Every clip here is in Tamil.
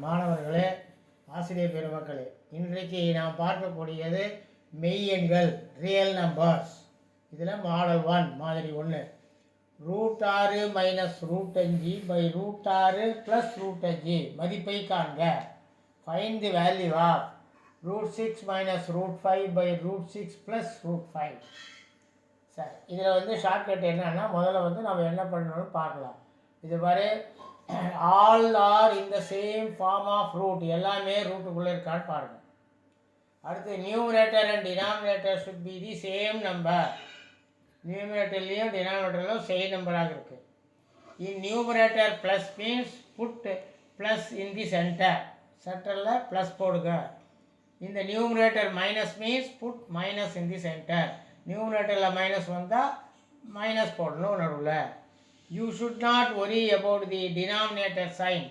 மாணவர்களே, ஆசிரியர் பெருமக்களே, இன்றைக்கு நாம் பார்க்கக்கூடியது மெய்யெண்கள், ரியல் நம்பர்ஸ். இதில் மாடல் 1 மாதிரி 1 √6 மைனஸ் √5 பை √6 ப்ளஸ் √5 மதிப்பை காண்க. Find the value of √6 minus √5 by √6 plus √5. சரி, இதில் ஷார்ட்கட் என்னன்னா, முதல்ல நம்ம என்ன பண்ணணும்னு பார்க்கலாம். இது மாதிரி all are in the same form of root, எல்லாமே ரூட்டுக்குள்ளே இருக்கான்னு பாருங்கள். அடுத்து numerator and denominator should be the same number. நியூமரேட்டர்லேயும் டினாமினேட்டர்லையும் சேம் நம்பராக இருக்குது. In numerator plus means put plus in the சென்டரில் ப்ளஸ் போடுங்க. இந்த numerator minus means put minus in the centre. நியூமரேட்டரில் மைனஸ் வந்தால் மைனஸ் போடணும் நடுவில். You should not worry about the denominator sign.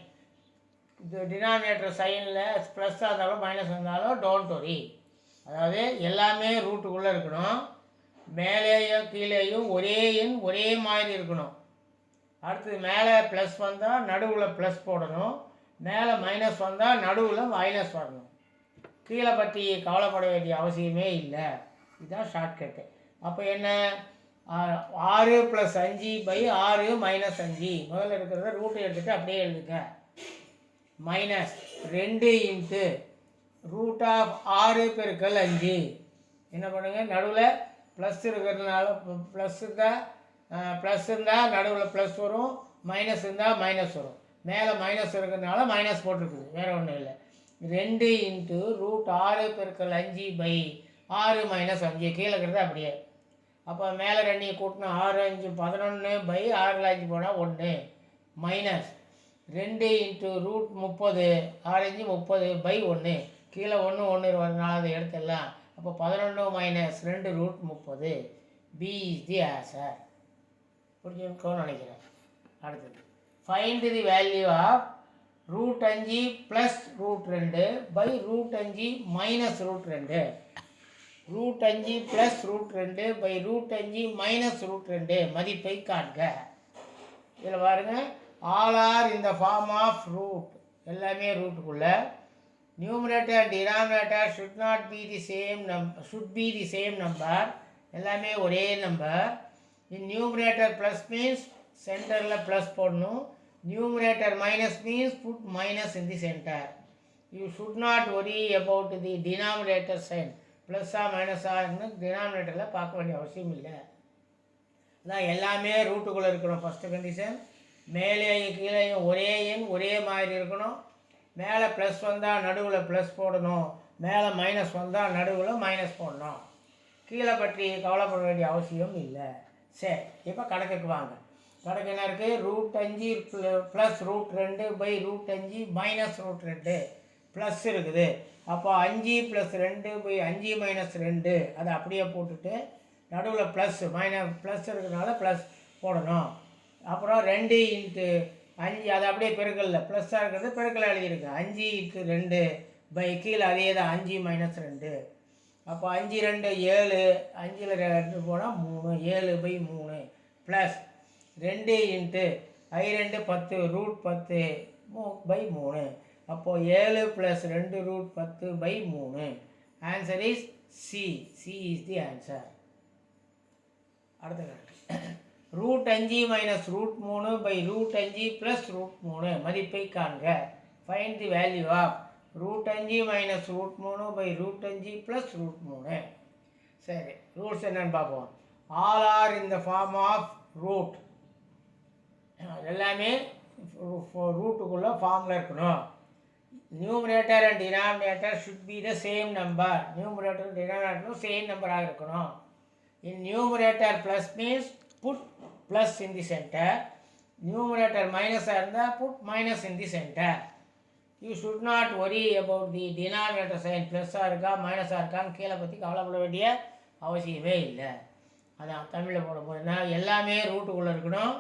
The denominator signல ப்ளஸ்ஸாக இருந்தாலும் மைனஸ் இருந்தாலும் டோன்ட் worry. அதாவது எல்லாமே ரூட்டுக்குள்ளே இருக்கணும். மேலேயும் கீழேயும் ஒரே எண் ஒரே மாதிரி இருக்கணும். அடுத்து மேலே ப்ளஸ் வந்தால் நடுவில் ப்ளஸ் போடணும். மேலே மைனஸ் வந்தால் நடுவில் மைனஸ் வரணும். கீழே பற்றி கவலைப்பட வேண்டிய அவசியமே இல்லை. இதுதான் ஷார்ட்கட்டு. அப்போ என்ன, 6 + 5 பை 6 மைனஸ் 5. முதல்ல இருக்கிறத ரூட்டை எடுத்துகிட்டு அப்படியே எழுதுங்க. மைனஸ் 2 இன்ட்டு √6 பெருக்கல் 5. என்ன பண்ணுங்கள், நடுவில் ப்ளஸ் இருக்கிறதுனால ப்ளஸ் இருந்தால் நடுவில் ப்ளஸ் வரும், மைனஸ் இருந்தால் மைனஸ் வரும். மேலே மைனஸ் இருக்கிறதுனால மைனஸ் போட்டிருக்குது, வேறு ஒன்றும் இல்லை. 2 இன்ட்டு √6 பெருக்கல் 5 பை 6 மைனஸ் 5. கீழே இருக்கிறது அப்படியே. அப்போ மேலே 2 கூட்டினா 6 5 11 பை 6 5 போனால் 1 மைனஸ் 2 இன்ட்டு √30 6 5 30 பை 1. கீழே 1 1 வரனால அதை எடுத்துடலாம். அப்போ 11 minus 2 √30. B is the answer. புரிஞ்சுக்கோன்னு நினைக்கிறேன். அடுத்தது find the value of √5 plus √2 by √5 minus √2. √5 plus √2 by √5 minus √2 மதிப்பை காண்க. இதில் பாருங்க, ஆல் ஆர் இந்த ஃபார்ம் ஆஃப் ரூட், எல்லாமே ரூட்டுக்குள்ளே. Numerator denominator should be the same number, எல்லாமே ஒரே number. In numerator plus means சென்டரில் ப்ளஸ் போடணும். Numerator minus means put minus in the centre. You should not worry about the denominator sign. ப்ளஸ்ஸாக மைனஸாகனு டினாமினேட்டரில் பார்க்க வேண்டிய அவசியம் இல்லை. அதான் எல்லாமே ரூட்டுக்குள்ளே இருக்கணும். ஃபஸ்ட்டு கண்டிஷன், மேலேயும் கீழேயும் ஒரே எண் ஒரே மாதிரி இருக்கணும். மேலே ப்ளஸ் வந்தால் நடுவில் ப்ளஸ் போடணும். மேலே மைனஸ் வந்தால் நடுவில் மைனஸ் போடணும். கீழே பற்றி கவலைப்பட வேண்டிய அவசியம் இல்லை. சரி, இப்போ கணக்குக்கு வாங்க. கணக்கு என்ன இருக்குது, √5 ப்ளஸ் √2 பை √5 மைனஸ் √2 ப்ளஸ் இருக்குது. அப்போ 5 + 2 பை 5 மைனஸ் 2 அதை அப்படியே போட்டுட்டு நடுவில் ப்ளஸ் ப்ளஸ் இருக்கிறதுனால ப்ளஸ் போடணும். அப்புறம் 2 இன்ட்டு 5 அதை அப்படியே பெருக்கல்ல ப்ளஸ்ஸாக இருக்கிறது பெருக்கல் எழுதியிருக்கு. 5 இன்ட்டு 2 பை கீழே அதே தான் 5 மைனஸ் 2. அப்போ 5 2 7, 5ல் 2 போனால் 3, 7 by 3 plus 2 into I2 10 √10 by 3. அப்போது 7 + 2 √10 by 3. Answer is C. C is the answer. அடுத்த கணக்கு, √5 மைனஸ் √3 பை √5 ப்ளஸ் √3 மதிப்பை காண்க. Find the value of √5 minus √3 by √5 plus √3. சரி, ரூட்ஸ் என்னன்னு பார்ப்போம். ஆல் ஆர் இந்த ஃபார்ம் ஆஃப் ரூட், எல்லாமே ரூட்டுக்குள்ளே ஃபார்மில் இருக்கணும். Numerator and denominator should be the same number. Numerator டினாமினேட்டரும் சேம் நம்பராக இருக்கணும். இன் numerator plus means put plus in the centre. Numerator மைனஸாக இருந்தால் put minus in the centre. You should not worry about the denominator sign. ப்ளஸ்ஸாக இருக்கா மைனஸாக இருக்கான்னு கீழே பற்றி கவலைப்பட வேண்டிய அவசியமே இல்லை. அதான் தமிழில் போட போதுன்னா, எல்லாமே ரூட்டுக்குள்ளே இருக்கணும்.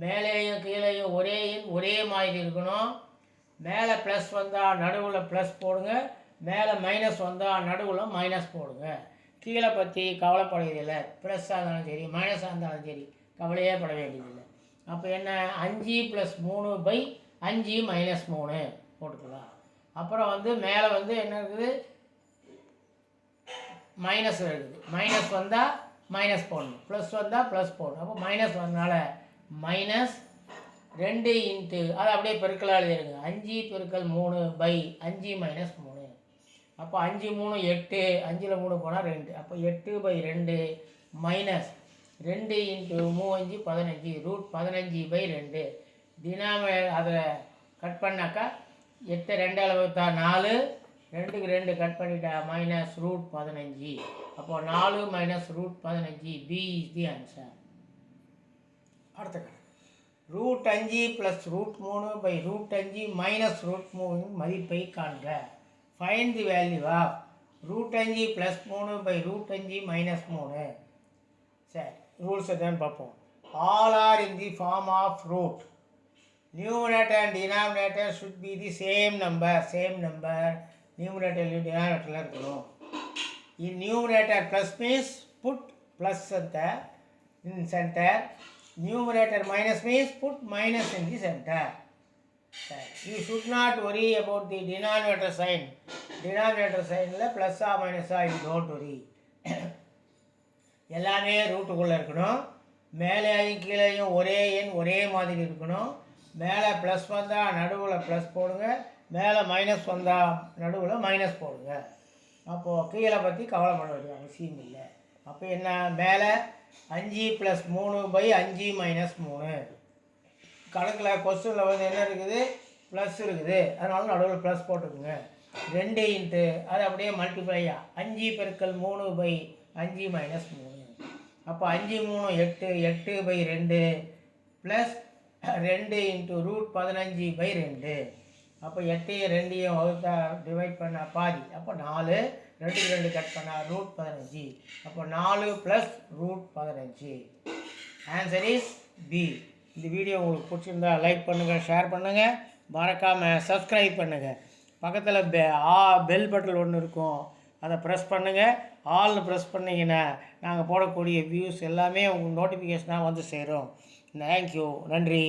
மேலேயும் கீழேயும் ஒரே எண் ஒரே மாதிரி இருக்கணும். மேலே ப்ளஸ் வந்தால் நடுவில் ப்ளஸ் போடுங்க. மேலே மைனஸ் வந்தால் நடுவில் மைனஸ் போடுங்க. கீழே பற்றி கவலைப்படுவதில்லை. ப்ளஸ்ஸாக இருந்தாலும் சரி மைனஸாக இருந்தாலும் சரி கவலையே பட வேண்டியதில்லை. அப்போ என்ன, 5 + 3 பை 5 மைனஸ் 3 போட்டுக்கலாம். அப்புறம் வந்து மேலே வந்து என்ன இருக்குது, மைனஸ் இருக்குது. மைனஸ் வந்தால் மைனஸ் போடணும், ப்ளஸ் வந்தால் ப்ளஸ் போடணும். அப்போ மைனஸ் வந்தனால -2 இன்ட்டு அது அப்படியே பெருக்கலாக எழுதிருங்க. 5 பெருக்கல் 3 பை 5 - 3. அப்போ 5 3 8, 5ல் 3 போனால் 2. அப்போ 8/2 மைனஸ் 2 இன்ட்டு 3 5 15 √15/2. டினாமினேட்டர் அதில் கட் பண்ணாக்கா 8 2 அளவுத்தா 4, 2க்கு 2 கட் பண்ணிட்டா -√15. அப்போ 4 -√15. B is the answer. அடுத்த கணக்கு √5 + √3/√5 -√3 மதிப்பை காண்க. Find the value of √5 + 3/√5 -3. சரி, ரூல்ஸ் எதுன்னு பார்ப்போம். All are in the form of root. Numerator and denominator should be the same number. நியூமரேட்டர்லையும் டினாமினேட்டரில் இருக்கணும். இன் numerator plus means put plus in centre. Numerator minus means put minus in the center. You should not worry about the denominator sign. Denominator sign இல்லை ப்ளஸ் மைனஸா, you don't worry. எல்லாமே ரூட்டுக்குள்ளே இருக்கணும். மேலேயும் கீழேயும் ஒரே எண் ஒரே மாதிரி இருக்கணும். மேலே ப்ளஸ் வந்தால் நடுவில் ப்ளஸ் போடுங்க, மேலே மைனஸ் வந்தால் நடுவில் மைனஸ் போடுங்க. அப்போது கீழே பற்றி கவலைப்பட வேண்டிய அவசியம் இல்லை. அப்போ என்ன, மேலே 5 + 3/5 - 3. கணக்கில் கொஸ்டினில் வந்து என்ன இருக்குது, ப்ளஸ் இருக்குது, அதனால நடுவில் ப்ளஸ் போட்டுக்குங்க. 2 இன்ட்டு அது அப்படியே மல்டிப்ளையா 5 பெருக்கல் 3/5 - 3. அப்போ 5 3 8, 8/2 ப்ளஸ் 2 இன்ட்டு √15/2. அப்போ 8ஐயும் 2ஐயும் வகுத்தா டிவைட் பண்ண பாதி. அப்போ 4, 2க்கு 2 கட் பண்ணால் √15. அப்போ 4 + √15. Answer is B. இந்த வீடியோ உங்களுக்கு பிடிச்சிருந்தா லைக் பண்ணுங்கள், ஷேர் பண்ணுங்கள், மறக்காமல் சப்ஸ்கிரைப் பண்ணுங்கள். பக்கத்தில் பெல் பட்டன் ஒன்று இருக்கும், அதை ப்ரெஸ் பண்ணுங்கள். ஆல்னு ப்ரெஸ் பண்ணிங்கன்னா நாங்கள் போடக்கூடிய வியூஸ் எல்லாமே உங்களுக்கு நோட்டிஃபிகேஷனாக வந்து சேரும். தேங்க்யூ, நன்றி.